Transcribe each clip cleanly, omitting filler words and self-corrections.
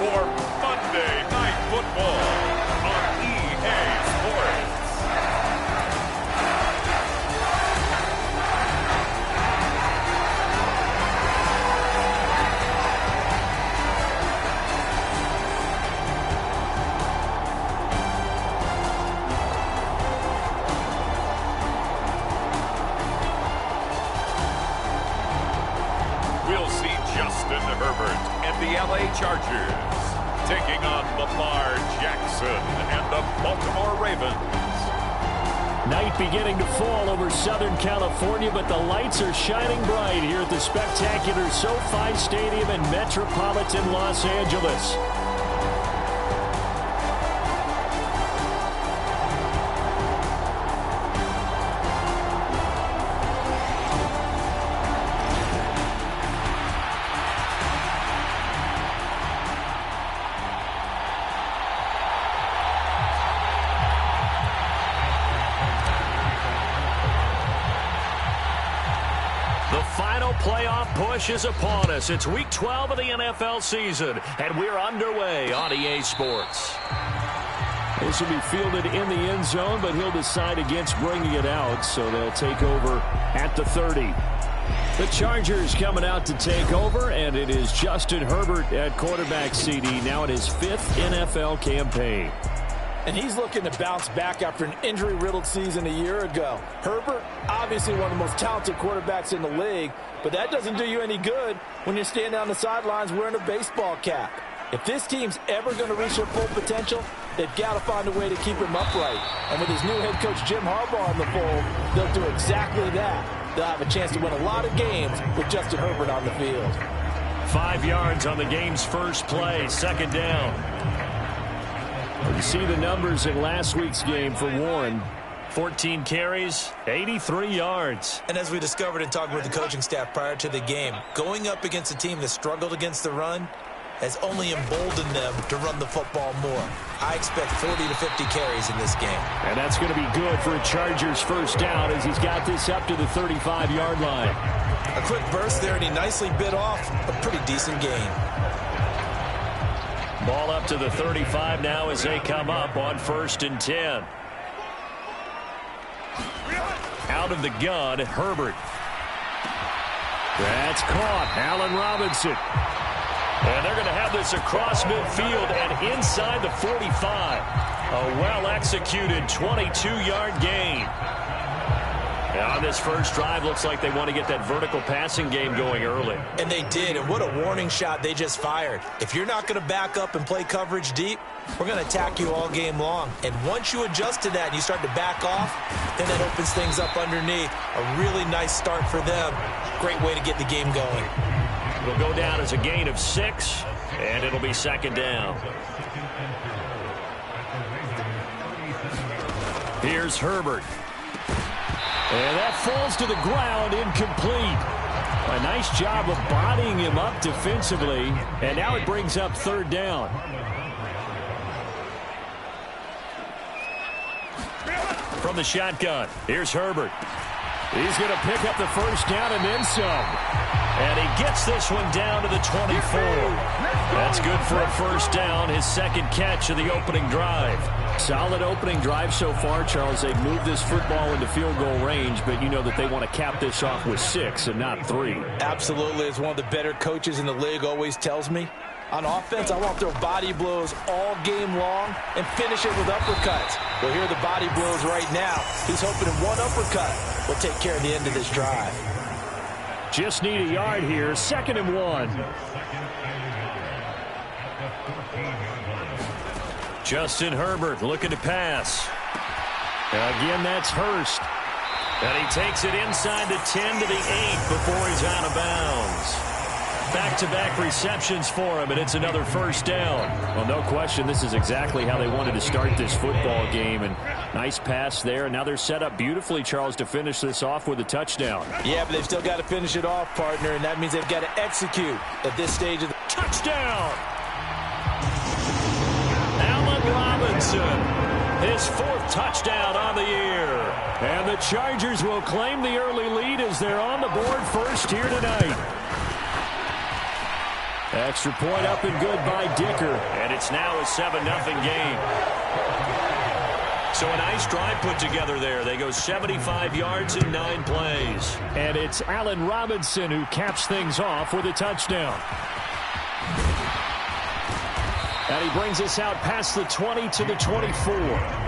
for Monday Night Football on EA Sports. We'll see Justin Herbert and the LA Chargers taking on Lamar Jackson and the Baltimore Ravens. Night beginning to fall over Southern California, but the lights are shining bright here at the spectacular SoFi Stadium in metropolitan Los Angeles. Playoff push is upon us. It's week 12 of the NFL season, and we're underway on EA Sports. This will be fielded in the end zone, but he'll decide against bringing it out, so they'll take over at the 30. The Chargers coming out to take over, and it is Justin Herbert at quarterback CD, now in his 5th NFL campaign. And he's looking to bounce back after an injury-riddled season a year ago. Herbert, obviously one of the most talented quarterbacks in the league, but that doesn't do you any good when you're standing on the sidelines wearing a baseball cap. If this team's ever going to reach their full potential, they've got to find a way to keep him upright. And with his new head coach Jim Harbaugh in the fold, they'll do exactly that. They'll have a chance to win a lot of games with Justin Herbert on the field. 5 yards on the game's first play, second down. You see the numbers in last week's game for Warren. 14 carries, 83 yards. And as we discovered in talking with the coaching staff prior to the game, going up against a team that struggled against the run has only emboldened them to run the football more. I expect 40 to 50 carries in this game. And that's going to be good for a Chargers first down as he's got this up to the 35-yard line. A quick burst there, and he nicely bit off a pretty decent gain. Ball up to the 35 now as they come up on 1st and 10. Out of the gun, Herbert. That's caught. Allen Robinson. And they're going to have this across midfield and inside the 45. A well-executed 22-yard gain. Now on this first drive, looks like they want to get that vertical passing game going early. And they did, and what a warning shot they just fired. If you're not going to back up and play coverage deep, we're going to attack you all game long. And once you adjust to that and you start to back off, then that opens things up underneath. A really nice start for them. Great way to get the game going. It'll go down as a gain of 6, and it'll be second down. Here's Herbert. And that falls to the ground, incomplete. A nice job of bodying him up defensively, and now it brings up 3rd down. From the shotgun, here's Herbert. He's going to pick up the first down and then some. And he gets this one down to the 24. That's good for a first down, his second catch of the opening drive. Solid opening drive so far, Charles. They've moved this football into field goal range, but you know that they want to cap this off with 6 and not 3. Absolutely. As one of the better coaches in the league always tells me, on offense, I want to throw body blows all game long and finish it with uppercuts. Well, here are the body blows right now. He's hoping in one uppercut will take care of the end of this drive. Just need a yard here. 2nd and 1. Justin Herbert looking to pass. Again, that's Hurst. And he takes it inside the 10 to the 8 before he's out of bounds. Back-to-back receptions for him, and it's another first down. Well, no question, this is exactly how they wanted to start this football game. And nice pass there. Now they're set up beautifully, Charles, to finish this off with a touchdown. Yeah, but they've still got to finish it off, partner, and that means they've got to execute at this stage of the touchdown. Allen Robinson, his 4th touchdown on the year. And the Chargers will claim the early lead as they're on the board first here tonight. Extra point up and good by Dicker. And it's now a 7-0 game. So a nice drive put together there. They go 75 yards in 9 plays. And it's Allen Robinson who caps things off with a touchdown. And he brings us out past the 20 to the 24.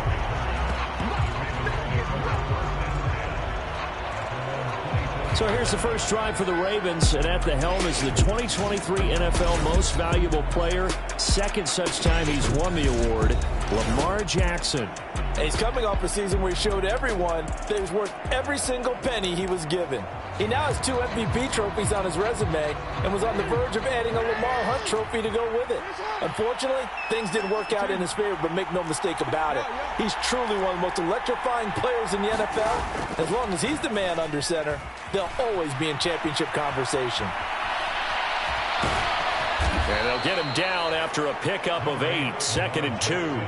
So here's the first drive for the Ravens, and at the helm is the 2023 NFL Most Valuable Player. Second such time he's won the award, Lamar Jackson. And he's coming off a season where he showed everyone that he was worth every single penny he was given. He now has 2 MVP trophies on his resume and was on the verge of adding a Lamar Hunt trophy to go with it. Unfortunately, things didn't work out in his favor, but make no mistake about it. He's truly one of the most electrifying players in the NFL. As long as he's the man under center, they'll always be in championship conversation. And they'll get him down after a pickup of 8, 2nd and 2.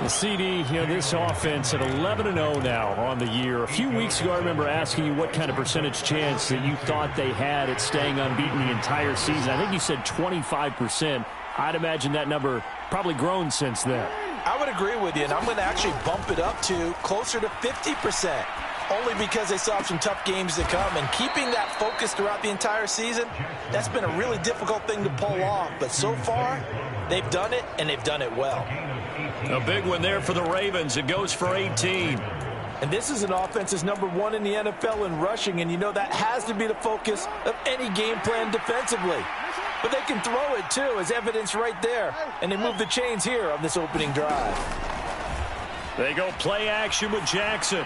The CD, this offense at 11-0 now on the year. A few weeks ago, I remember asking you what kind of percentage chance that you thought they had at staying unbeaten the entire season. I think you said 25%. I'd imagine that number probably grown since then. I would agree with you, and I'm going to actually bump it up to closer to 50%. Only because they still have some tough games to come, and keeping that focus throughout the entire season, that's been a really difficult thing to pull off. But so far, they've done it, and they've done it well. A big one there for the Ravens. It goes for 18. And this is an offense that's #1 in the NFL in rushing, and that has to be the focus of any game plan defensively. But they can throw it, too, as evidence right there. And they move the chains here on this opening drive. They go play action with Jackson.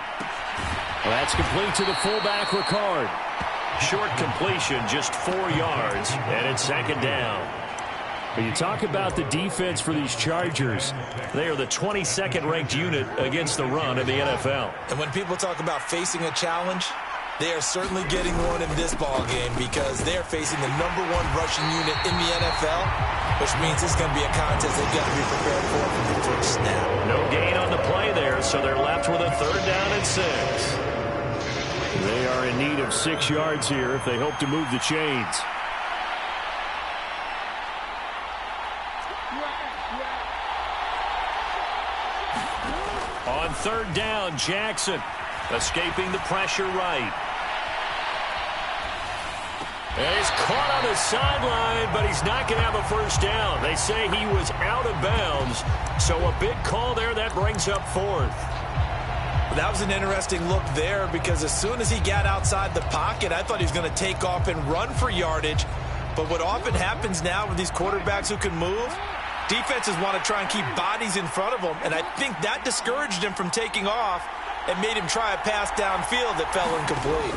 Well, that's complete to the fullback, Ricard. Short completion, just 4 yards, and it's 2nd down. But you talk about the defense for these Chargers. They are the 22nd ranked unit against the run in the NFL. And when people talk about facing a challenge, they are certainly getting one in this ball game because they're facing the #1 rushing unit in the NFL, which means it's going to be a contest they've got to be prepared for from the first snap. No gain on the play there, so they're left with a 3rd down and 6. They are in need of 6 yards here if they hope to move the chains. On 3rd down, Jackson escaping the pressure right. And he's caught on the sideline, but he's not going to have a 1st down. They say he was out of bounds, so a big call there that brings up 4th. That was an interesting look there because as soon as he got outside the pocket, I thought he was going to take off and run for yardage. But what often happens now with these quarterbacks who can move, defenses want to try and keep bodies in front of them, and I think that discouraged him from taking off and made him try a pass downfield that fell incomplete.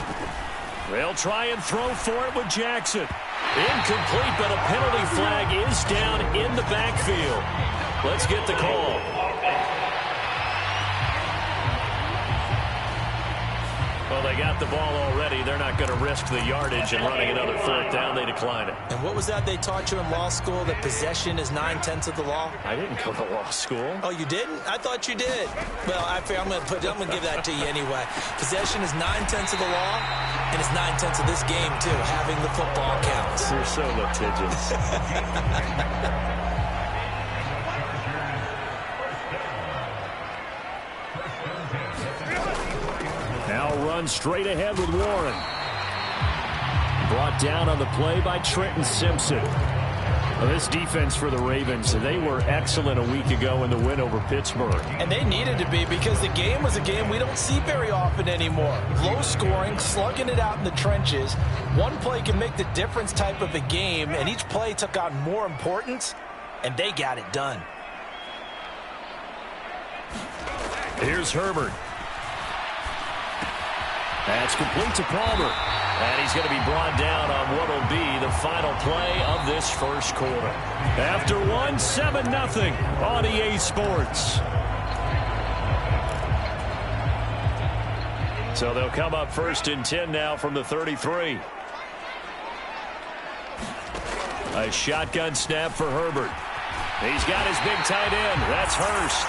They'll try and throw for it with Jackson. Incomplete, but a penalty flag is down in the backfield. Let's get the call. Well, they got the ball already. They're not going to risk the yardage and running another 4th down. They decline it. And what was that they taught you in law school, that possession is 9/10 of the law? I didn't go to law school. Oh, you didn't? I thought you did. Well, I'm going to give that to you anyway. Possession is 9/10 of the law, and it's 9/10 of this game, too. Having the football counts. You're so litigious. Now run straight ahead with Warren. Brought down on the play by Trenton Simpson. Well, this defense for the Ravens, they were excellent a week ago in the win over Pittsburgh. And they needed to be because the game was a game we don't see very often anymore. Low scoring, slugging it out in the trenches. One play can make the difference type of a game, and each play took on more importance, and they got it done. Here's Herbert. That's complete to Palmer. And he's going to be brought down on what will be the final play of this first quarter. After 7-0 on EA Sports. So they'll come up 1st and 10 now from the 33. A shotgun snap for Herbert. He's got his big tight end. That's Hurst.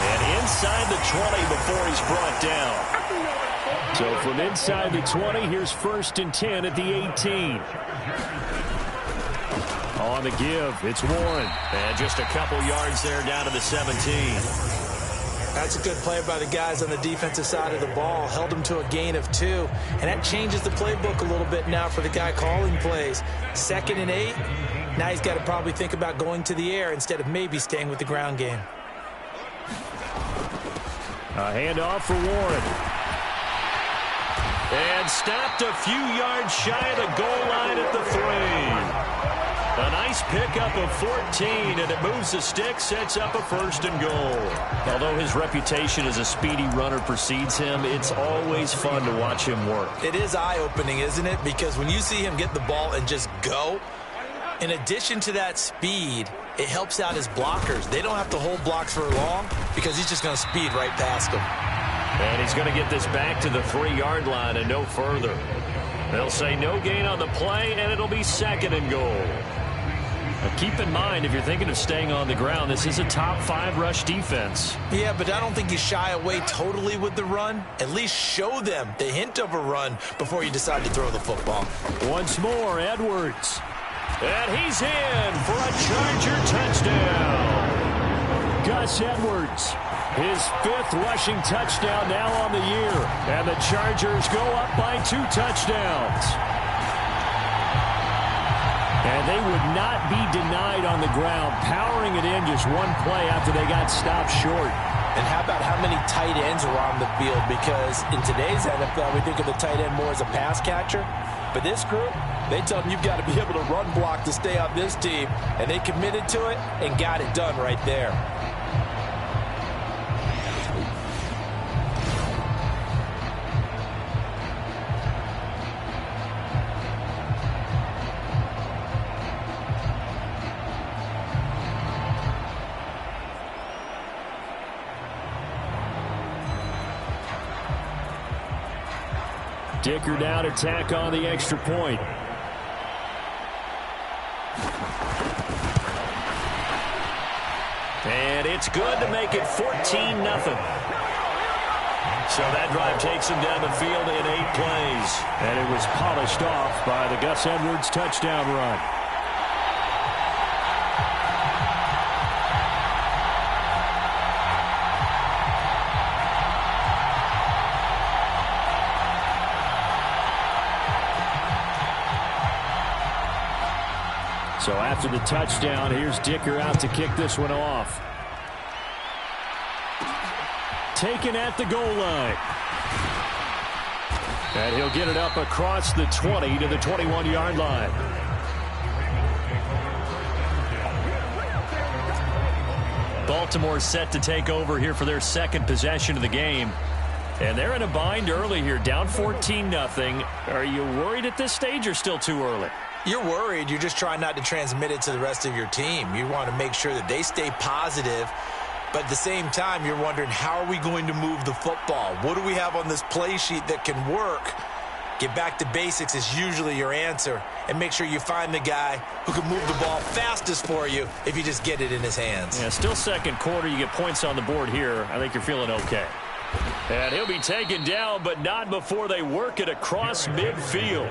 And inside the 20 before he's brought down. So from inside the 20, here's 1st and 10 at the 18. On the give, it's Warren. And just a couple yards there down to the 17. That's a good play by the guys on the defensive side of the ball. Held them to a gain of 2. And that changes the playbook a little bit now for the guy calling plays. 2nd and 8. Now he's got to probably think about going to the air instead of maybe staying with the ground game. A handoff for Warren. And stopped a few yards shy of the goal line at the 3. A nice pickup of 14, and it moves the stick, sets up a 1st and goal. Although his reputation as a speedy runner precedes him, it's always fun to watch him work. It is eye-opening, isn't it? Because when you see him get the ball and just go, in addition to that speed, it helps out his blockers. They don't have to hold blocks for long because he's just going to speed right past them. And he's going to get this back to the 3-yard line and no further. They'll say no gain on the play, and it'll be 2nd and goal. Now keep in mind, if you're thinking of staying on the ground, this is a top 5 rush defense. Yeah, but I don't think you shy away totally with the run. At least show them the hint of a run before you decide to throw the football. Once more, Edwards. And he's in for a Charger touchdown. Gus Edwards, his 5th rushing touchdown now on the year. And the Chargers go up by 2 touchdowns. And they would not be denied on the ground, powering it in just one play after they got stopped short. And how about how many tight ends are on the field? Because in today's NFL, we think of the tight end more as a pass catcher. But this group, they tell them you've got to be able to run block to stay on this team. And they committed to it and got it done right there. Dicker down to tack on the extra point. And it's good to make it 14-0. So that drive takes him down the field in 8 plays. And it was polished off by the Gus Edwards touchdown run. So after the touchdown, here's Dicker out to kick this one off. Taken at the goal line. And he'll get it up across the 20 to the 21-yard line. Baltimore set to take over here for their 2nd possession of the game. And they're in a bind early here, down 14-0. Are you worried at this stage or still too early? You're worried. You're just trying not to transmit it to the rest of your team. You want to make sure that they stay positive. But at the same time, you're wondering, how are we going to move the football? What do we have on this play sheet that can work? Get back to basics is usually your answer. And make sure you find the guy who can move the ball fastest for you if you just get it in his hands. Yeah, still 2nd quarter. You get points on the board here. I think you're feeling okay. And he'll be taken down, but not before they work it across midfield.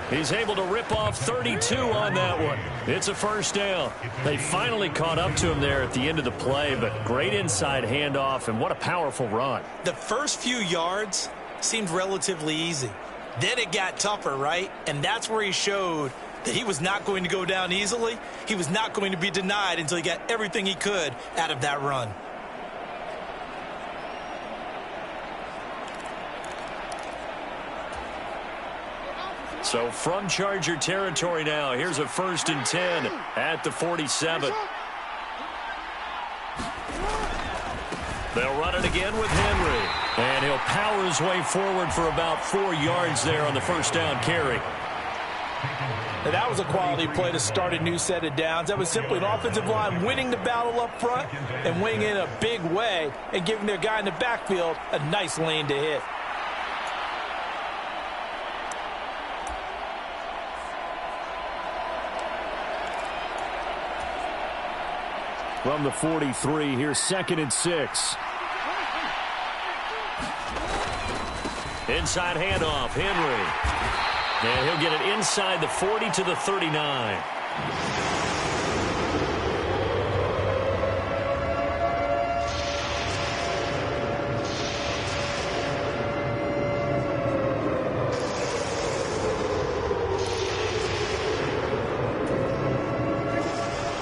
He's able to rip off 32 on that one. It's a 1st down. They finally caught up to him there at the end of the play, but great inside handoff, and what a powerful run. The first few yards seemed relatively easy. Then it got tougher, right? And that's where he showed that he was not going to go down easily. He was not going to be denied until he got everything he could out of that run. So from Charger territory now, here's a 1st and 10 at the 47. They'll run it again with Henry. And he'll power his way forward for about 4 yards there on the 1st down carry. And that was a quality play to start a new set of downs. That was simply an offensive line winning the battle up front and winning in a big way and giving their guy in the backfield a nice lane to hit. From the 43, here's 2nd and 6. Inside handoff, Henry. And he'll get it inside the 40 to the 39.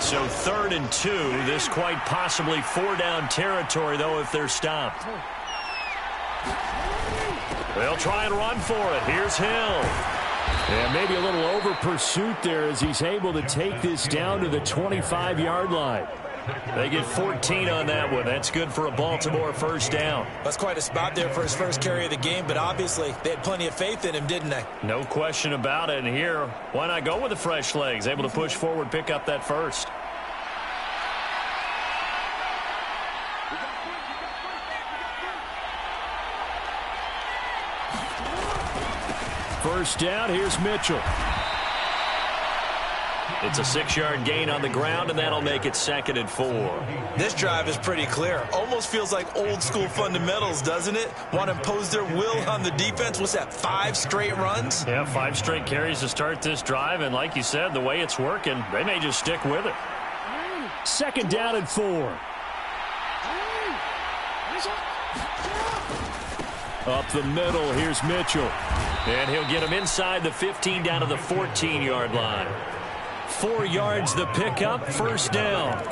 So 3rd and 2. This quite possibly 4-down territory, though, if they're stopped. They'll try and run for it. Here's Hill. And maybe a little over pursuit there as he's able to take this down to the 25-yard line. They get 14 on that one. That's good for a Baltimore 1st down. That's quite a spot there for his first carry of the game, but obviously they had plenty of faith in him, didn't they? No question about it. And here, why not go with the fresh legs? Able to push forward, pick up that first. First down, here's Mitchell. It's a 6-yard gain on the ground, and that'll make it 2nd and 4. This drive is pretty clear. Almost feels like old-school fundamentals, doesn't it? Want to impose their will on the defense. What's that, 5 straight runs? Yeah, 5 straight carries to start this drive, and like you said, the way it's working, they may just stick with it. 2nd down and 4. Up the middle, here's Mitchell. And he'll get him inside the 15 down to the 14-yard line. 4 yards the pickup, 1st down.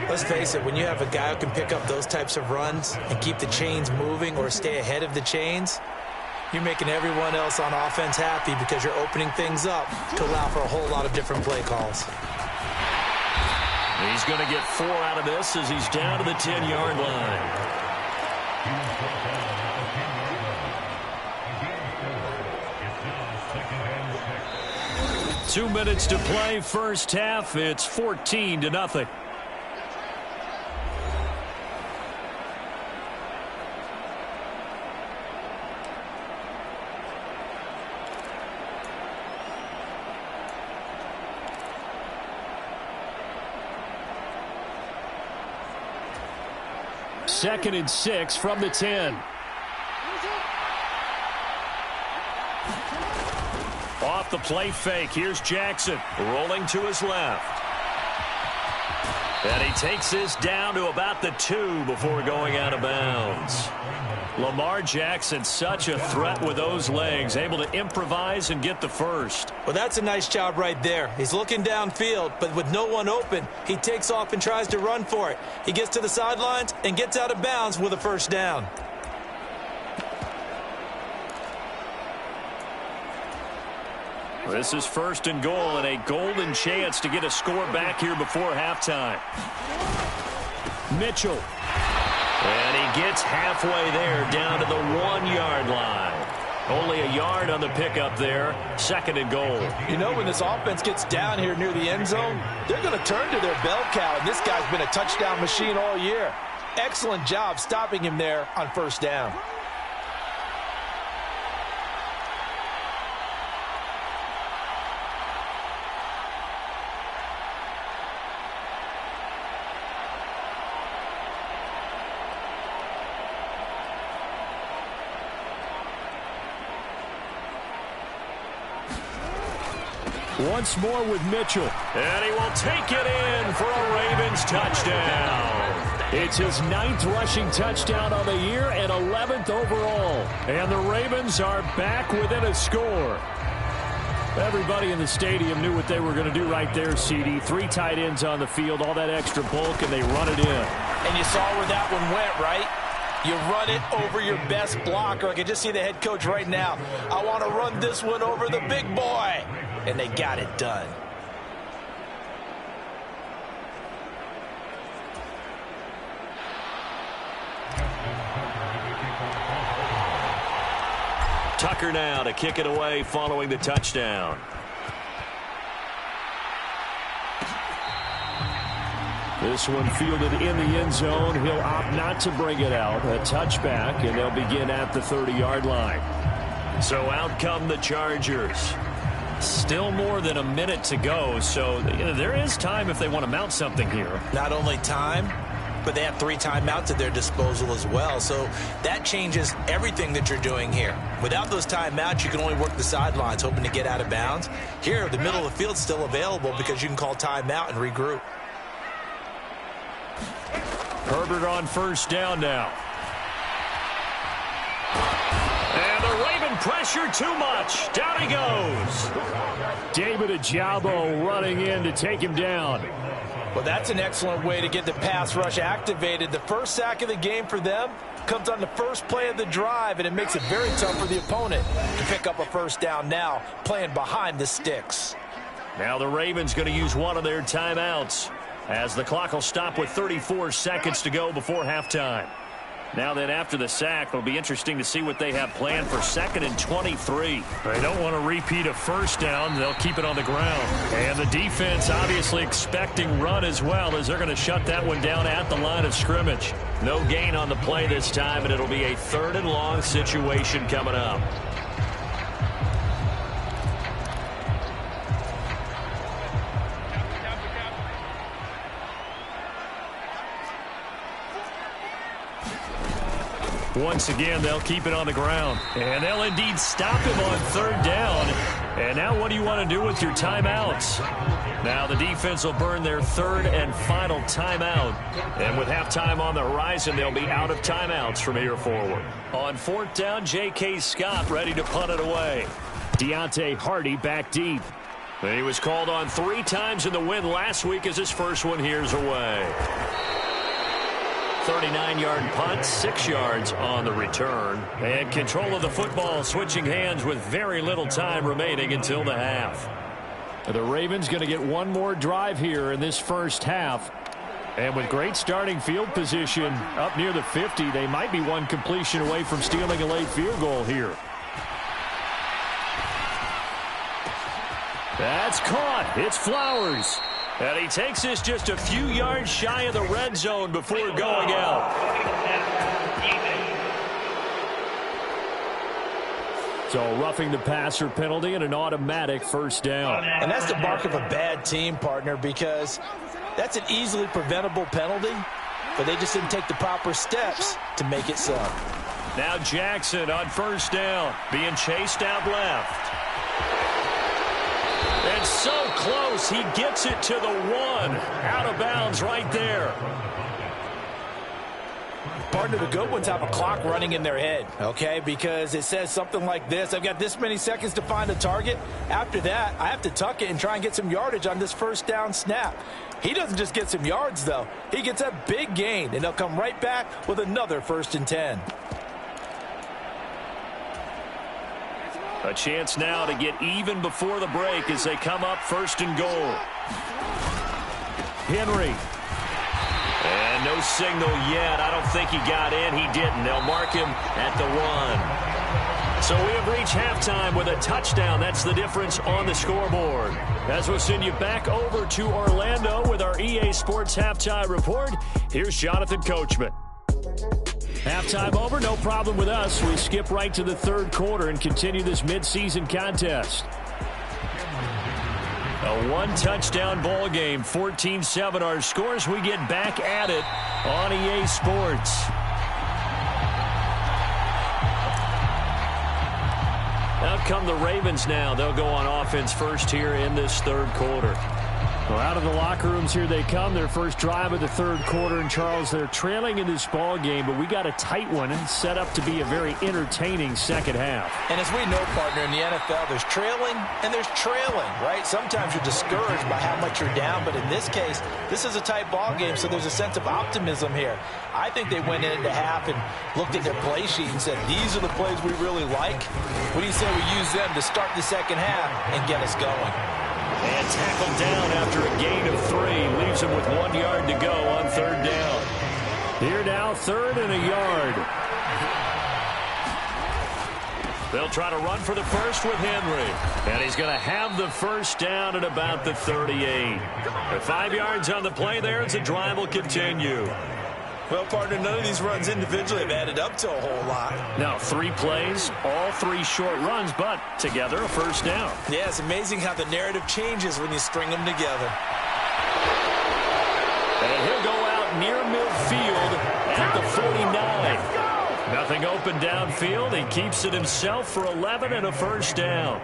Let's face it, when you have a guy who can pick up those types of runs and keep the chains moving or stay ahead of the chains, you're making everyone else on offense happy because you're opening things up to allow for a whole lot of different play calls. He's going to get 4 out of this as he's down to the 10-yard line. 2 minutes to play, first half. It's 14-0. Second and 6 from the 10. Off the play fake. Here's Jackson rolling to his left. And he takes this down to about the 2 before going out of bounds. Lamar Jackson, such a threat with those legs, able to improvise and get the first. Well, that's a nice job right there. He's looking downfield, but with no one open, he takes off and tries to run for it. He gets to the sidelines and gets out of bounds with a first down. This is 1st and goal and a golden chance to get a score back here before halftime. Mitchell. And he gets halfway there down to the 1-yard line. Only a yard on the pickup there. 2nd and goal. You know, when this offense gets down here near the end zone, they're going to turn to their bell cow, and this guy's been a touchdown machine all year. Excellent job stopping him there on 1st down. Once more with Mitchell. And he will take it in for a Ravens touchdown. It's his 9th rushing touchdown on the year and 11th overall. And the Ravens are back within a score. Everybody in the stadium knew what they were going to do right there, CD. 3 tight ends on the field, all that extra bulk, and they run it in. And you saw where that one went, right? You run it over your best blocker. I can just see the head coach right now. I want to run this one over the big boy. And they got it done. Tucker now to kick it away following the touchdown. This one fielded in the end zone. He'll opt not to bring it out. A touchback, and they'll begin at the 30-yard line. So out come the Chargers. Still more than a minute to go, so there is time if they want to mount something here. Not only time, but they have 3 timeouts at their disposal as well. So that changes everything that you're doing here. Without those timeouts, you can only work the sidelines, hoping to get out of bounds. Here, the middle of the field's still available because you can call timeout and regroup. Herbert on 1st down now. And the Raven pressure too much. Down he goes. David Ojabo running in to take him down. Well, that's an excellent way to get the pass rush activated. The first sack of the game for them comes on the first play of the drive, and it makes it very tough for the opponent to pick up a first down now, playing behind the sticks. Now the Ravens going to use one of their timeouts as the clock will stop with 34 seconds to go before halftime. Now then, after the sack, it'll be interesting to see what they have planned for 2nd and 23. They don't want to repeat a first down. They'll keep it on the ground. And the defense obviously expecting run as well, as they're going to shut that one down at the line of scrimmage. No gain on the play this time, and it'll be a 3rd and long situation coming up. Once again, they'll keep it on the ground. And they'll indeed stop him on 3rd down. And now what do you want to do with your timeouts? Now the defense will burn their 3rd and final timeout. And with halftime on the horizon, they'll be out of timeouts from here forward. On 4th down, J.K. Scott ready to punt it away. Deontay Hardy back deep. And he was called on 3 times in the win last week as his first one here's away. 39-yard punt, 6 yards on the return. And control of the football switching hands with very little time remaining until the half. The Ravens going to get one more drive here in this first half. And with great starting field position up near the 50, they might be one completion away from stealing a late field goal here. That's caught. It's Flowers. And he takes this just a few yards shy of the red zone before going out. So roughing the passer penalty and an automatic first down. And that's the mark of a bad team, partner, because that's an easily preventable penalty, but they just didn't take the proper steps to make it so. Now Jackson on first down, being chased out left. And so close, he gets it to the 1. Out of bounds right there. Partner, the good ones have a clock running in their head, okay? Because it says something like this. I've got this many seconds to find a target. After that, I have to tuck it and try and get some yardage on this first down snap. He doesn't just get some yards, though. He gets a big gain, and they'll come right back with another 1st and 10. A chance now to get even before the break as they come up 1st and goal. Henry. And no signal yet. I don't think he got in. He didn't. They'll mark him at the 1. So we have reached halftime with a touchdown. That's the difference on the scoreboard. As we'll send you back over to Orlando with our EA Sports Halftime Report, here's Jonathan Coachman. Halftime over, no problem with us. We skip right to the 3rd quarter and continue this midseason contest. A 1-touchdown ball game, 14-7 our scores. We get back at it on EA Sports. Out come the Ravens now. They'll go on offense first here in this 3rd quarter. Well, out of the locker rooms here they come. Their first drive of the 3rd quarter. And, Charles, they're trailing in this ball game, but we got a tight one and set up to be a very entertaining second half. And as we know, partner, in the NFL, there's trailing and there's trailing, right? Sometimes you're discouraged by how much you're down, but in this case, this is a tight ball game, so there's a sense of optimism here. I think they went into half and looked at their play sheet and said, these are the plays we really like. What do you say we use them to start the second half and get us going? And tackled down after a gain of 3. Leaves him with 1 yard to go on 3rd down. Here now, 3rd and a yard. They'll try to run for the first with Henry. And he's going to have the first down at about the 38. With 5 yards on the play there, the drive will continue. Well, partner, none of these runs individually have added up to a whole lot. Now, 3 plays, all 3 short runs, but together a first down. Yeah, it's amazing how the narrative changes when you string them together. And he'll go out near midfield at the 49. Nothing open downfield. He keeps it himself for 11 and a first down.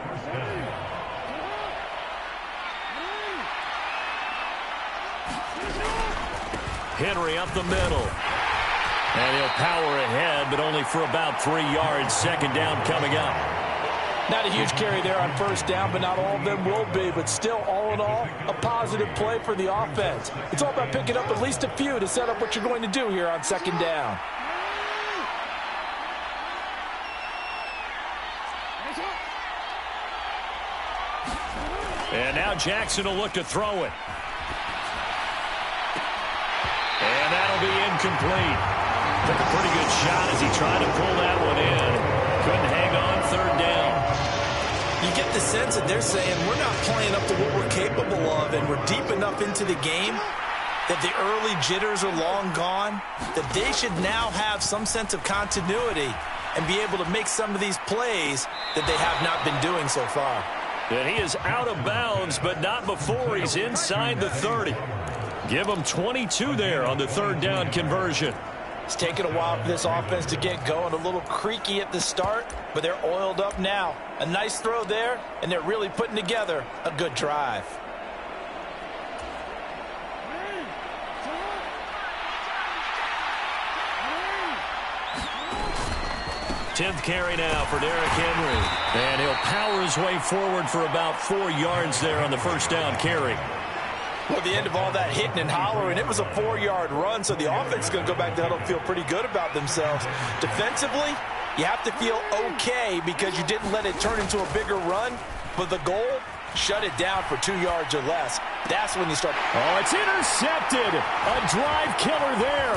Henry up the middle. And he'll power ahead, but only for about 3 yards. Second down coming up. Not a huge carry there on first down, but not all of them will be. But still, all in all, a positive play for the offense. It's all about picking up at least a few to set up what you're going to do here on second down. And now Jackson will look to throw it. And that'll be incomplete. Took a pretty good shot as he tried to pull that one in. Couldn't hang on third down. You get the sense that they're saying we're not playing up to what we're capable of, and we're deep enough into the game that the early jitters are long gone, that they should now have some sense of continuity and be able to make some of these plays that they have not been doing so far. And he is out of bounds, but not before he's inside the 30. Give him 22 there on the third down conversion. It's taken a while for this offense to get going. A little creaky at the start, but they're oiled up now. A nice throw there, and they're really putting together a good drive. Tenth carry now for Derrick Henry. And he'll power his way forward for about 4 yards there on the first down carry. Well, at the end of all that hitting and hollering, it was a 4-yard run, so the offense is going to go back to huddle and feel pretty good about themselves. Defensively, you have to feel okay because you didn't let it turn into a bigger run, but the goal, shut it down for 2 yards or less. That's when you start. Oh, it's intercepted. A drive killer there.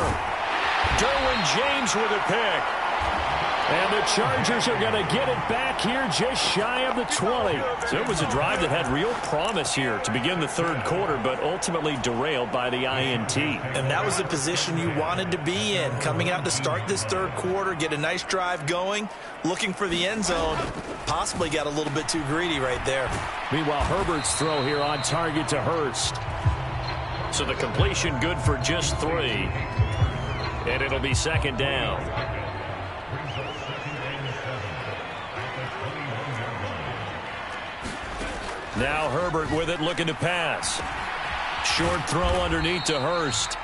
Derwin James with a pick. And the Chargers are going to get it back here just shy of the 20. So it was a drive that had real promise here to begin the third quarter, but ultimately derailed by the INT. And that was the position you wanted to be in. Coming out to start this third quarter, get a nice drive going, looking for the end zone. Possibly got a little bit too greedy right there. Meanwhile, Herbert's throw here on target to Hurst. So the completion good for just 3. And it'll be second down. Now Herbert with it, looking to pass. Short throw underneath to Hurst.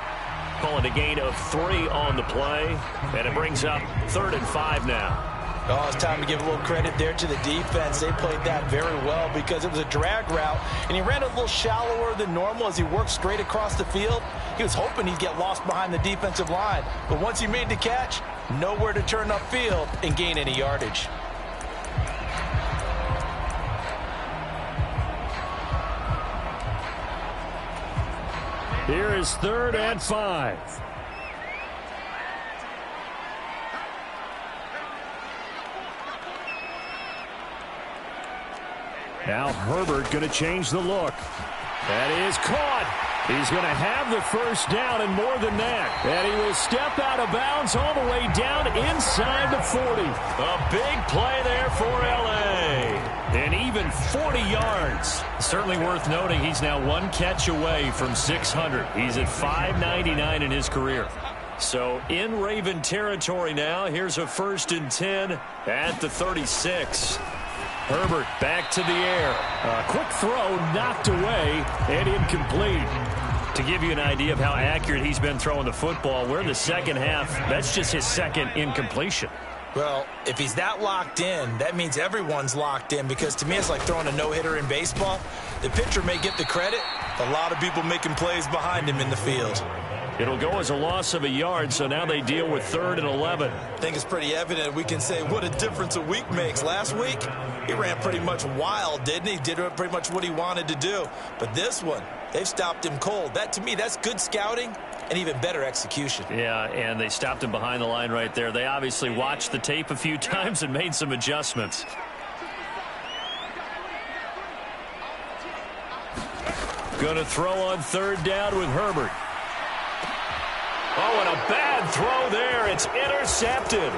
Call it a gain of 3 on the play. And it brings up 3rd and 5 now. Oh, it's time to give a little credit there to the defense. They played that very well because it was a drag route, and he ran a little shallower than normal as he worked straight across the field. He was hoping he'd get lost behind the defensive line, but once he made the catch, nowhere to turn upfield and gain any yardage. Here is 3rd and 5. Now Herbert going to change the look. That is caught. He's going to have the first down and more than that. And he will step out of bounds all the way down inside the 40. A big play there for L.A. And even 40 yards. Certainly worth noting he's now 1 catch away from 600. He's at 599 in his career. So in Raven territory now. Here's a 1st and 10 at the 36. Herbert back to the air. A quick throw knocked away and incomplete. To give you an idea of how accurate he's been throwing the football, we're in the second half. That's just his 2nd incompletion. Well, if he's that locked in, that means everyone's locked in, because to me it's like throwing a no-hitter in baseball. The pitcher may get the credit. A lot of people making plays behind him in the field. It'll go as a loss of a yard, so now they deal with 3rd and 11. I think it's pretty evident. We can say what a difference a week makes. Last week, he ran pretty much wild, didn't he? Did pretty much what he wanted to do. But this one, they've stopped him cold. That, to me, that's good scouting and even better execution. Yeah, and they stopped him behind the line right there. They obviously watched the tape a few times and made some adjustments. Going to throw on 3rd down with Herbert. Oh, and a bad throw there. It's intercepted.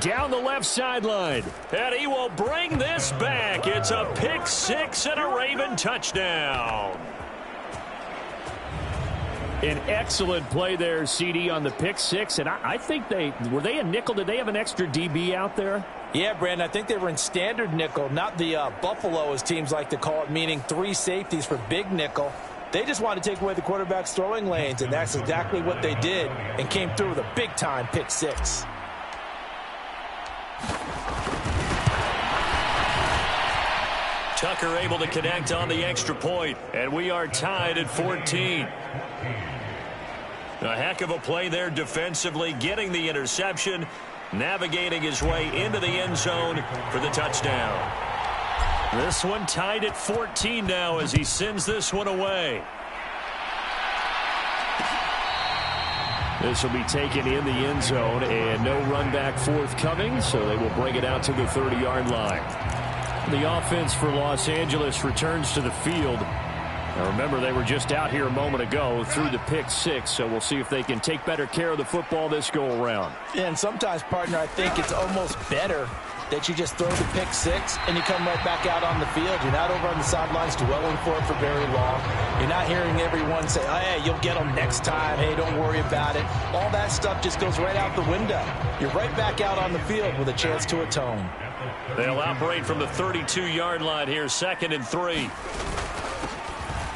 Down the left sideline. And he will bring this back. It's a pick 6 and a Raven touchdown. An excellent play there, CD, on the pick 6. And I think were they a nickel? Did they have an extra DB out there? Yeah, Brandon, I think they were in standard nickel, not the Buffalo, as teams like to call it, meaning 3 safeties for big nickel. They just want to take away the quarterback's throwing lanes, and that's exactly what they did and came through with a big-time pick six. Tucker able to connect on the extra point, and we are tied at 14. A heck of a play there defensively, getting the interception, navigating his way into the end zone for the touchdown. This one tied at 14 now as he sends this one away. This will be taken in the end zone, and no run back forthcoming, so they will bring it out to the 30-yard line. The offense for Los Angeles returns to the field. Now remember, they were just out here a moment ago through the pick six, so we'll see if they can take better care of the football this go-around. Yeah, and sometimes, partner, I think it's almost better that you just throw the pick six and you come right back out on the field. You're not over on the sidelines dwelling for it for very long. You're not hearing everyone say, oh, hey, you'll get them next time. Hey, don't worry about it. All that stuff just goes right out the window. You're right back out on the field with a chance to atone. They'll operate from the 32-yard line here, 2nd and 3.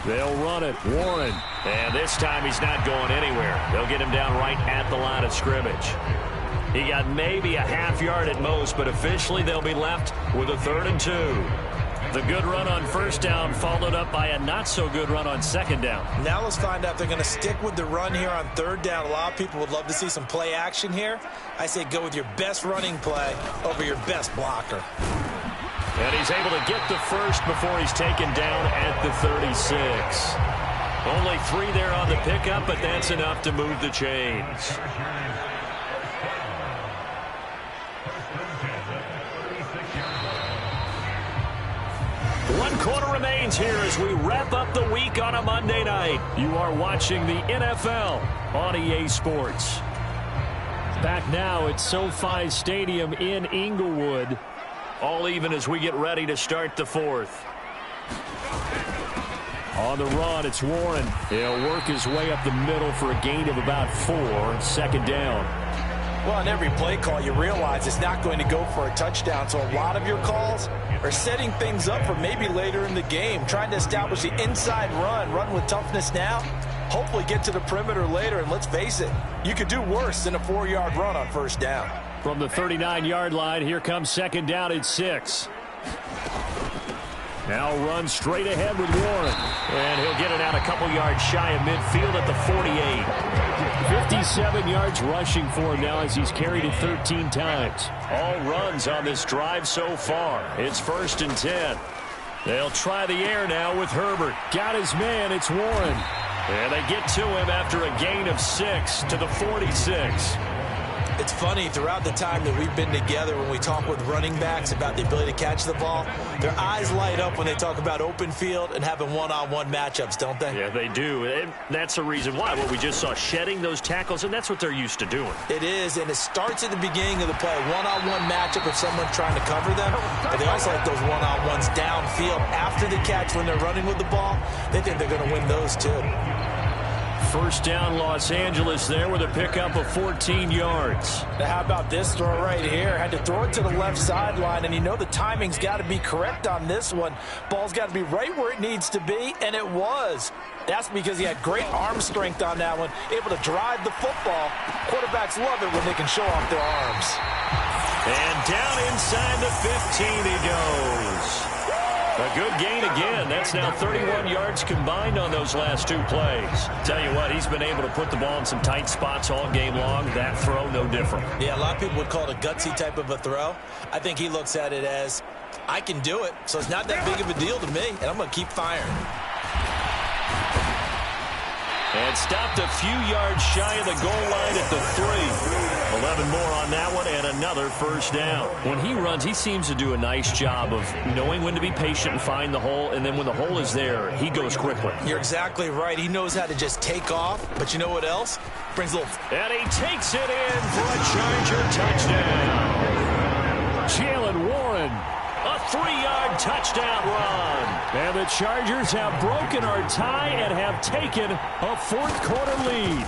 They'll run it. Warren. And this time he's not going anywhere. They'll get him down right at the line of scrimmage. He got maybe a half yard at most, but officially they'll be left with a 3rd and 2. The good run on first down followed up by a not-so-good run on second down. Now let's find out if they're going to stick with the run here on 3rd down. A lot of people would love to see some play action here. I say go with your best running play over your best blocker. And he's able to get the first before he's taken down at the 36. Only 3 there on the pickup, but that's enough to move the chains. One quarter remains here as we wrap up the week on a Monday night. You are watching the NFL on EA Sports. Back now at SoFi Stadium in Inglewood. All even as we get ready to start the 4th. On the run, it's Warren. He'll work his way up the middle for a gain of about 4. 2nd down. Well, on every play call, you realize it's not going to go for a touchdown. So a lot of your calls are setting things up for maybe later in the game, trying to establish the inside run with toughness now, hopefully get to the perimeter later. And let's face it, you could do worse than a 4-yard run on first down. From the 39-yard line, here comes 2nd down at 6. Now run straight ahead with Warren. And he'll get it out a couple yards shy of midfield at the 48. 57 yards rushing for him now as he's carried it 13 times. All runs on this drive so far. It's 1st and 10. They'll try the air now with Herbert. Got his man. It's Warren. And they get to him after a gain of 6 to the 46. It's funny, throughout the time that we've been together, when we talk with running backs about the ability to catch the ball, their eyes light up when they talk about open field and having one-on-one matchups, don't they? Yeah, they do. And that's the reason why. What we just saw, shedding those tackles, and that's what they're used to doing. It is, and it starts at the beginning of the play. One-on-one matchup if someone's trying to cover them, but they also like those one-on-ones downfield after the catch when they're running with the ball. They think they're going to win those too. 1st down Los Angeles there with a pickup of 14 yards. Now how about this throw right here? Had to throw it to the left sideline, and you know the timing's got to be correct on this one. Ball's got to be right where it needs to be, and it was. That's because he had great arm strength on that one, able to drive the football. Quarterbacks love it when they can show off their arms. And down inside the 15 he goes. A good gain again. That's now 31 yards combined on those last 2 plays. Tell you what, he's been able to put the ball in some tight spots all game long. That throw, no different. Yeah, a lot of people would call it a gutsy type of a throw. I think he looks at it as, I can do it, so it's not that big of a deal to me, and I'm going to keep firing. And stopped a few yards shy of the goal line at the 3. 11 more on that one and another 1st down. When he runs, he seems to do a nice job of knowing when to be patient and find the hole, and then when the hole is there, he goes quickly. You're exactly right. He knows how to just take off, but you know what else? Brings a little... And he takes it in for a Charger touchdown. Jalen Warren. A 3-yard touchdown run. And the Chargers have broken our tie and have taken a 4th quarter lead.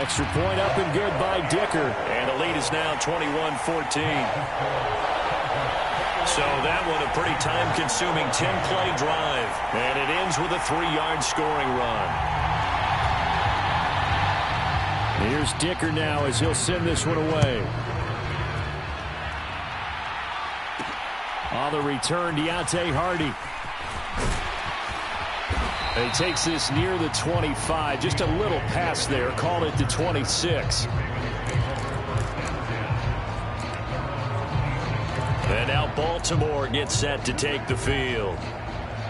Extra point up and good by Dicker. And the lead is now 21-14. So that one a pretty time-consuming 10-play drive. And it ends with a 3-yard scoring run. Here's Dicker now as he'll send this one away. On the return, Deontay Hardy. He takes this near the 25. Just a little pass there. Call it the 26. And now Baltimore gets set to take the field.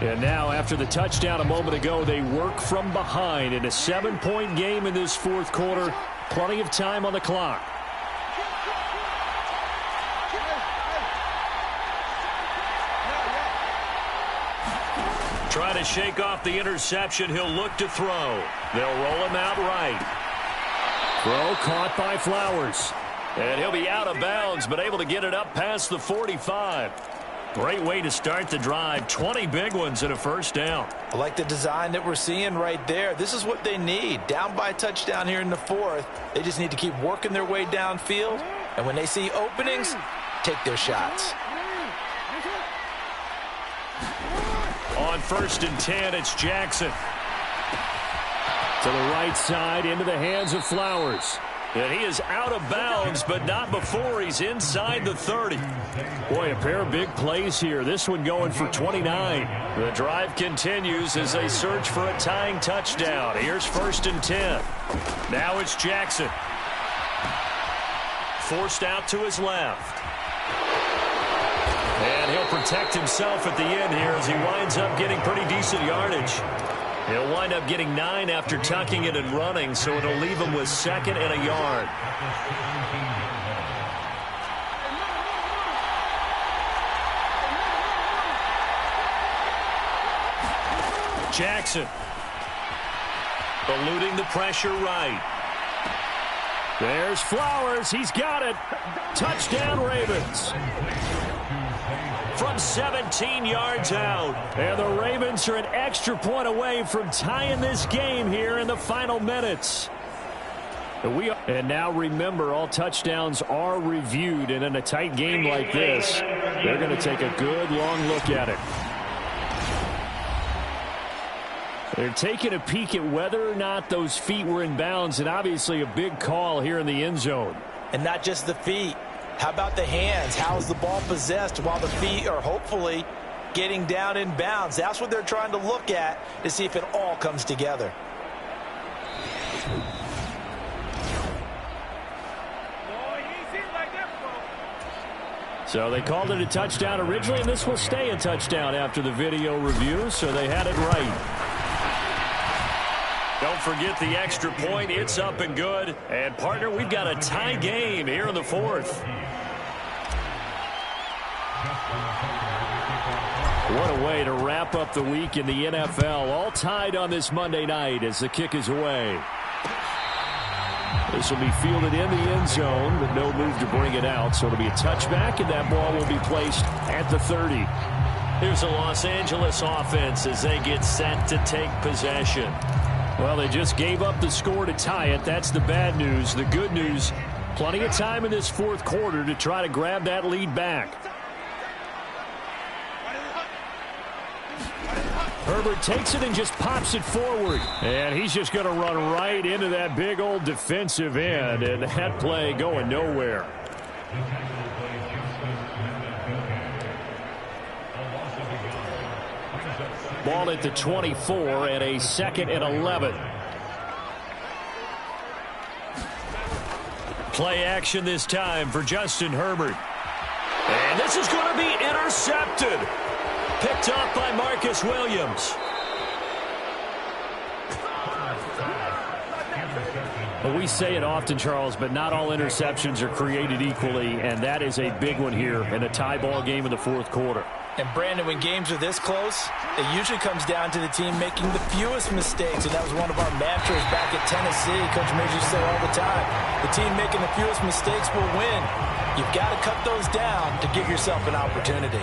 And now after the touchdown a moment ago, they work from behind in a 7-point game in this fourth quarter. Plenty of time on the clock. Try to shake off the interception. He'll look to throw. They'll roll him out right. Throw caught by Flowers. And he'll be out of bounds, but able to get it up past the 45. Great way to start the drive. 20 big ones and a first down. I like the design that we're seeing right there. This is what they need. Down by a touchdown here in the fourth. They just need to keep working their way downfield. And when they see openings, take their shots. On 1st and 10, it's Jackson. To the right side, into the hands of Flowers. And he is out of bounds, but not before he's inside the 30. Boy, a pair of big plays here. This one going for 29. The drive continues as they search for a tying touchdown. Here's 1st and 10. Now it's Jackson. Forced out to his left. And he'll protect himself at the end here as he winds up getting pretty decent yardage. He'll wind up getting 9 after tucking it and running, so it'll leave him with 2nd and a yard. Jackson. Eluding the pressure right. There's Flowers. He's got it. Touchdown, Ravens. From 17 yards out. And the Ravens are an extra point away from tying this game here in the final minutes. And now remember, all touchdowns are reviewed, and in a tight game like this, they're going to take a good long look at it. They're taking a peek at whether or not those feet were in bounds, and obviously a big call here in the end zone. And not just the feet. How about the hands? How's the ball possessed while the feet are hopefully getting down in bounds? That's what they're trying to look at to see if it all comes together. So they called it a touchdown originally, and this will stay a touchdown after the video review, so they had it right. Don't forget the extra point. It's up and good. And, partner, we've got a tie game here in the fourth. What a way to wrap up the week in the NFL. All tied on this Monday night as the kick is away. This will be fielded in the end zone, but no move to bring it out. So it'll be a touchback, and that ball will be placed at the 30. Here's the Los Angeles offense as they get set to take possession. Well, they just gave up the score to tie it. That's the bad news. The good news, plenty of time in this fourth quarter to try to grab that lead back. Herbert takes it and just pops it forward. And he's just going to run right into that big old defensive end. And that play going nowhere. Ball at the 24 and a 2nd and 11. Play action this time for Justin Herbert. And this is going to be intercepted. Picked off by Marcus Williams. Well, we say it often, Charles, but not all interceptions are created equally, and that is a big one here in a tie ball game in the fourth quarter. And, Brandon, when games are this close, it usually comes down to the team making the fewest mistakes, and that was one of our mantras back at Tennessee. Coach Major used to say all the time, the team making the fewest mistakes will win. You've got to cut those down to give yourself an opportunity.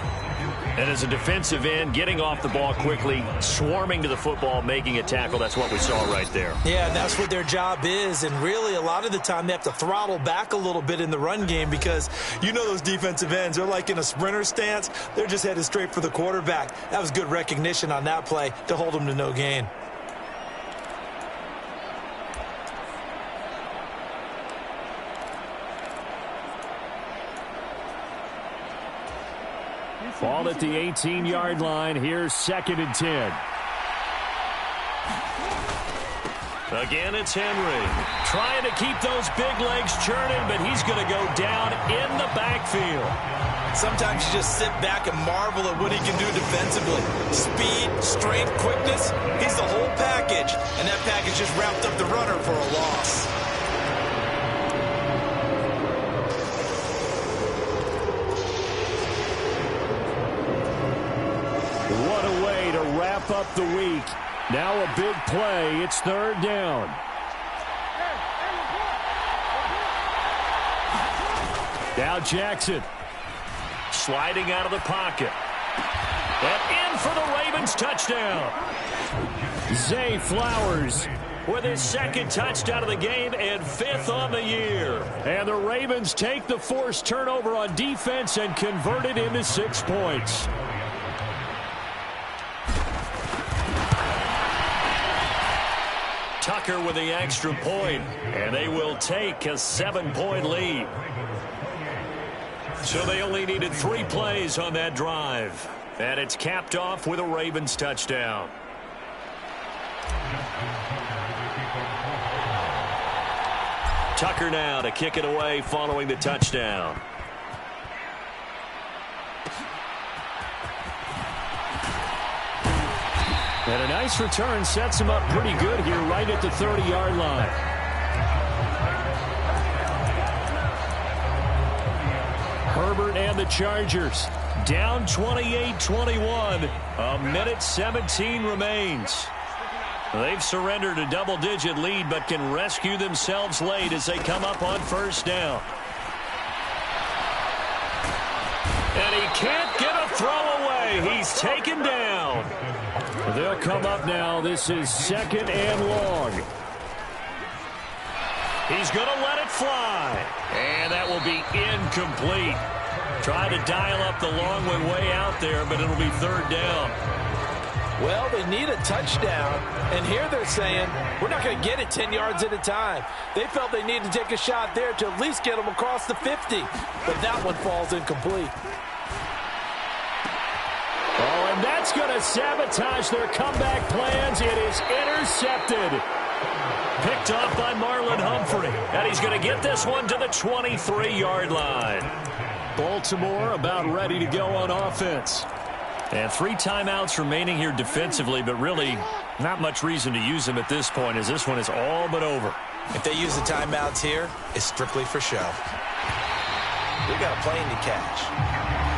And as a defensive end, getting off the ball quickly, swarming to the football, making a tackle, that's what we saw right there. Yeah, and that's what their job is. And really, a lot of the time, they have to throttle back a little bit in the run game because you know those defensive ends, they're like in a sprinter stance. They're just headed straight for the quarterback. That was good recognition on that play to hold them to no gain. Ball at the 18-yard line. Here's 2nd and 10. Again, it's Henry. Trying to keep those big legs churning, but he's going to go down in the backfield. Sometimes you just sit back and marvel at what he can do defensively. Speed, strength, quickness. He's the whole package. And that package just wrapped up the runner for a loss. What a way to wrap up the week. Now a big play. It's 3rd down. Now Jackson. Sliding out of the pocket. And in for the Ravens touchdown. Zay Flowers with his 2nd touchdown of the game and 5th on the year. And the Ravens take the forced turnover on defense and convert it into 6 points. Tucker with the extra point, and they will take a 7-point lead. So they only needed 3 plays on that drive. And it's capped off with a Ravens touchdown. Tucker now to kick it away following the touchdown. And a nice return sets him up pretty good here right at the 30-yard line. Herbert and the Chargers down 28-21. A minute 17 remains. They've surrendered a double-digit lead but can rescue themselves late as they come up on 1st down. And he can't get a throw away. He's taken down. They'll come up now. This is 2nd and long. He's going to let it fly. And that will be incomplete. Try to dial up the long one way out there, but it'll be 3rd down. Well, they need a touchdown, and here they're saying, we're not going to get it 10 yards at a time. They felt they needed to take a shot there to at least get them across the 50, but that one falls incomplete. Oh, and that's going to sabotage their comeback plans. It is intercepted. Picked off by Marlon Humphrey, and he's going to get this one to the 23-yard line. Baltimore about ready to go on offense. And 3 timeouts remaining here defensively, but really not much reason to use them at this point as this one is all but over. If they use the timeouts here, it's strictly for show. We got a plane to catch.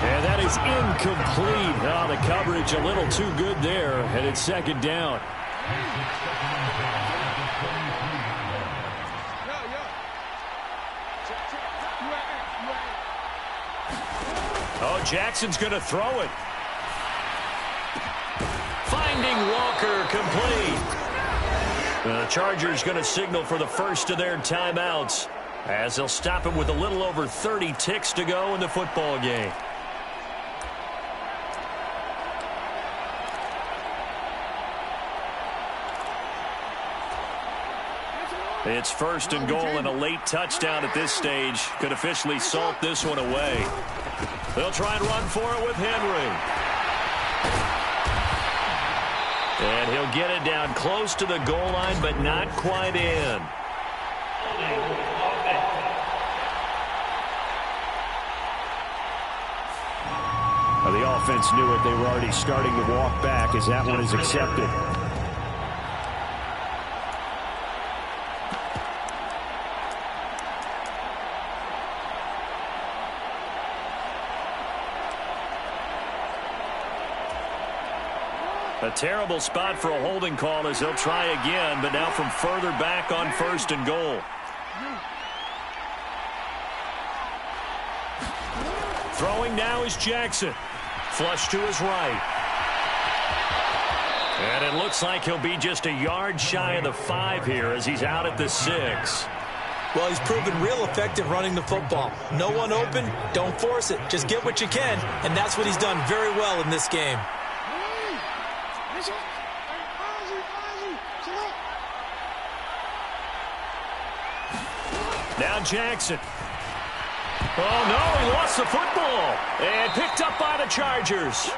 And that is incomplete. Oh, the coverage a little too good there, and it's 2nd down. Oh, Jackson's going to throw it. Finding Walker complete. The Chargers going to signal for the first of their timeouts as they'll stop it with a little over 30 ticks to go in the football game. It's 1st and goal, and a late touchdown at this stage could officially salt this one away. They'll try and run for it with Henry. And he'll get it down close to the goal line, but not quite in. The offense knew it. They were already starting to walk back as that one is accepted. A terrible spot for a holding call as they'll try again, but now from further back on 1st and goal. Throwing now is Jackson. Flush to his right. And it looks like he'll be just a yard shy of the 5 here as he's out at the 6. Well, he's proven real effective running the football. No one open, don't force it. Just get what you can, and that's what he's done very well in this game. Now Jackson. Oh, no, he lost the football. And picked up by the Chargers.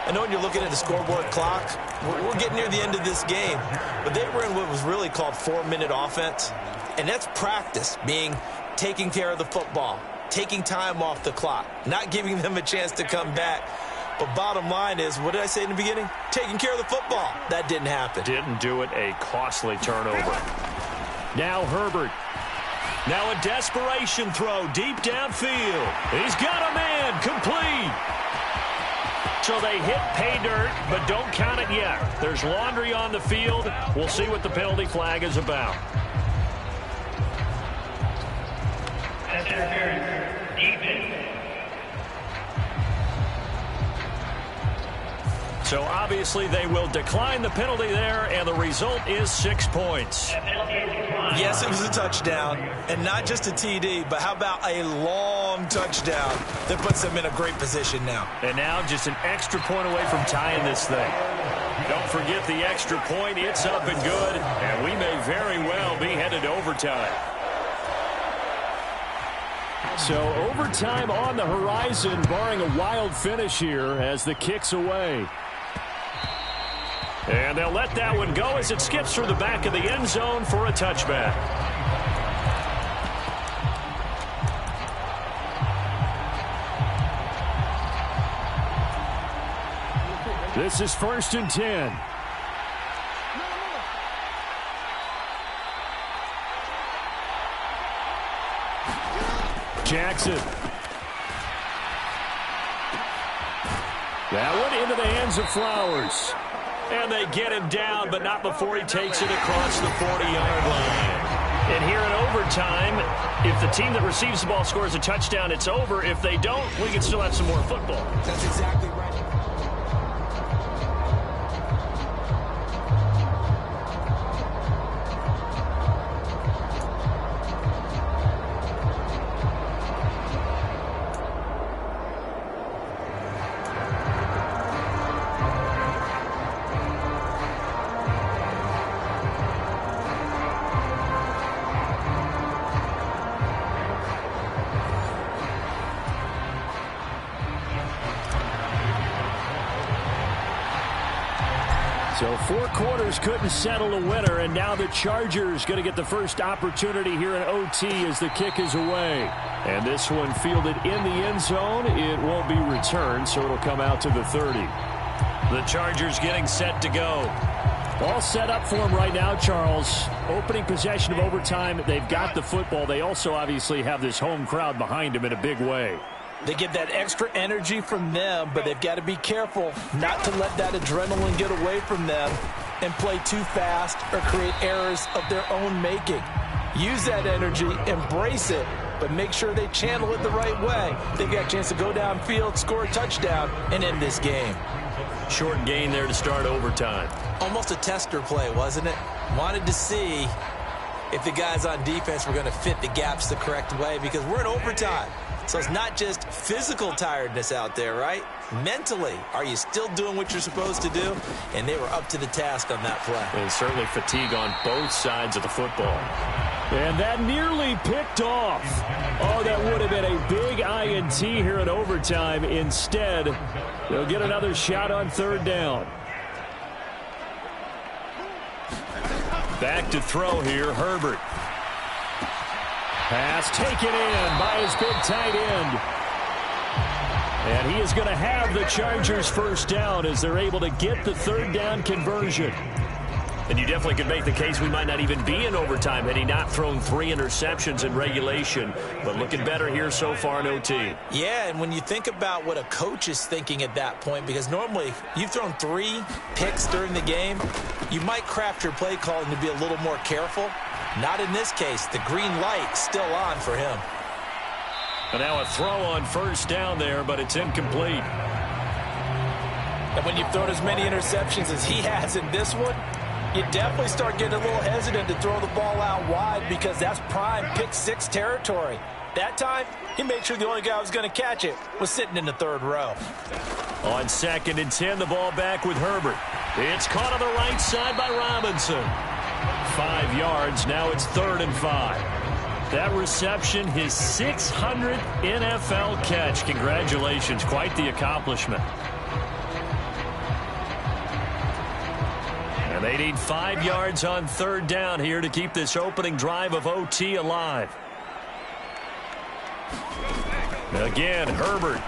I know when you're looking at the scoreboard clock, we're getting near the end of this game, but they were in what was really called 4-minute offense, and that's practice, meaning taking care of the football, taking time off the clock, not giving them a chance to come back. But bottom line is, what did I say in the beginning? Taking care of the football. That didn't happen. Didn't do it. A costly turnover. Now Herbert. Now a desperation throw deep downfield. He's got a man. Complete. So they hit pay dirt, but don't count it yet. There's laundry on the field. We'll see what the penalty flag is about. So obviously they will decline the penalty there, and the result is 6 points. Yes, it was a touchdown, and not just a TD, but how about a long touchdown that puts them in a great position now. And now just an extra point away from tying this thing. Don't forget the extra point. It's up and good, and we may very well be headed to overtime. So overtime on the horizon, barring a wild finish here as the kick's away. And they'll let that one go as it skips through the back of the end zone for a touchback. This is 1st and 10. Jackson. That one into the hands of Flowers. And they get him down, but not before he takes it across the 40-yard line. And here in overtime, if the team that receives the ball scores a touchdown, it's over. If they don't, we can still have some more football. That's exactly right. So 4 quarters couldn't settle a winner, and now the Chargers going to get the first opportunity here in OT as the kick is away. And this one fielded in the end zone. It won't be returned, so it'll come out to the 30. The Chargers getting set to go. All set up for them right now, Charles. Opening possession of overtime. They've got the football. They also obviously have this home crowd behind them in a big way. They get that extra energy from them, but they've got to be careful not to let that adrenaline get away from them and play too fast or create errors of their own making. Use that energy, embrace it, but make sure they channel it the right way. They've got a chance to go downfield, score a touchdown, and end this game. Short gain there to start overtime. Almost a tester play, wasn't it? Wanted to see if the guys on defense were going to fit the gaps the correct way, because we're in overtime. So it's not just physical tiredness out there, right? Mentally, are you still doing what you're supposed to do? And they were up to the task on that play. And certainly fatigue on both sides of the football. And that nearly picked off. Oh, that would have been a big INT here in overtime. Instead, they'll get another shot on 3rd down. Back to throw here, Herbert. Pass taken in by his big tight end. And he is going to have the Chargers first down as they're able to get the 3rd down conversion. And you definitely could make the case we might not even be in overtime had he not thrown 3 interceptions in regulation. But looking better here so far in OT. Yeah, and when you think about what a coach is thinking at that point, because normally you've thrown 3 picks during the game, you might craft your play calling to be a little more careful. Not in this case. The green light still on for him. And now a throw on first down there, but it's incomplete. And when you've thrown as many interceptions as he has in this one, you definitely start getting a little hesitant to throw the ball out wide because that's prime pick six territory. That time, he made sure the only guy who was going to catch it was sitting in the third row. On 2nd and 10, the ball back with Herbert. It's caught on the right side by Robinson. 5 yards. Now it's 3rd and 5. That reception, his 600th NFL catch. Congratulations. Quite the accomplishment. And they need 5 yards on 3rd down here to keep this opening drive of OT alive. Again, Herbert.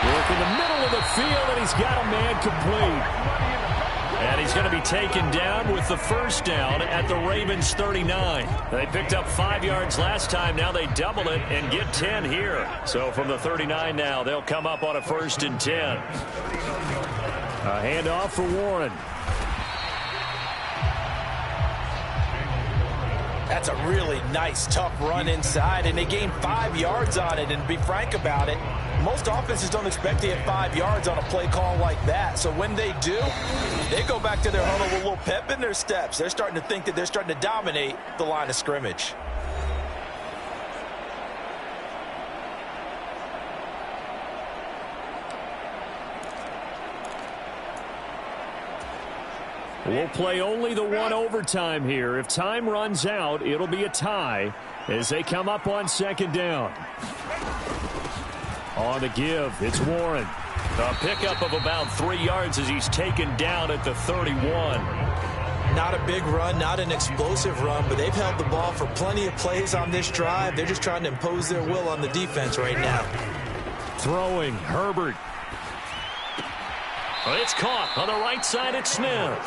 Working the middle of the field, and he's got a man complete. And he's going to be taken down with the first down at the Ravens 39. They picked up 5 yards last time. Now they double it and get 10 here. So from the 39 now, they'll come up on a 1st and 10. A handoff for Warren. That's a really nice, tough run inside, and they gained 5 yards on it. And to be frank about it, most offenses don't expect to get 5 yards on a play call like that. So when they do, they go back to their huddle with a little pep in their steps. They're starting to think that they're starting to dominate the line of scrimmage. We'll play only the one overtime here. If time runs out, it'll be a tie as they come up on 2nd down. On the give, it's Warren. A pickup of about 3 yards as he's taken down at the 31. Not a big run, not an explosive run, but they've held the ball for plenty of plays on this drive. They're just trying to impose their will on the defense right now. Throwing, Herbert. It's caught on the right side at Smith.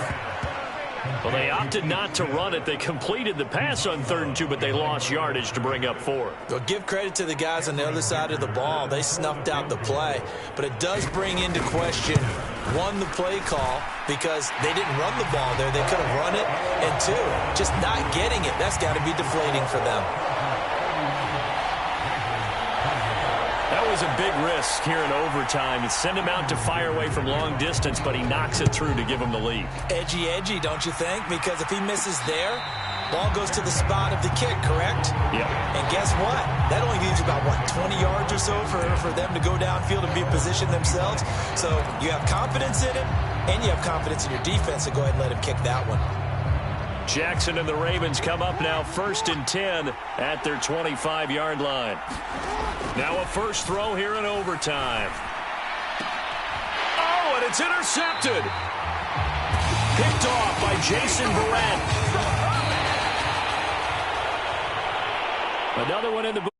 Well, they opted not to run it. They completed the pass on 3rd and 2, but they lost yardage to bring up 4. Well, give credit to the guys on the other side of the ball. They snuffed out the play. But it does bring into question, 1, the play call, because they didn't run the ball there. They could have run it. And 2, just not getting it. That's got to be deflating for them. That was a big risk here in overtime. It sent him out to fire away from long distance, but he knocks it through to give him the lead. Edgy, don't you think? Because if he misses there, ball goes to the spot of the kick, correct? Yep. And guess what? That only leaves about, 20 yards or so for them to go downfield and be in position themselves. So you have confidence in it, and you have confidence in your defense to go ahead and let him kick that one. Jackson and the Ravens come up now 1st and 10 at their 25-yard line. Now a first throw here in overtime. Oh, and it's intercepted. Picked off by Jason Verrett. Another one in the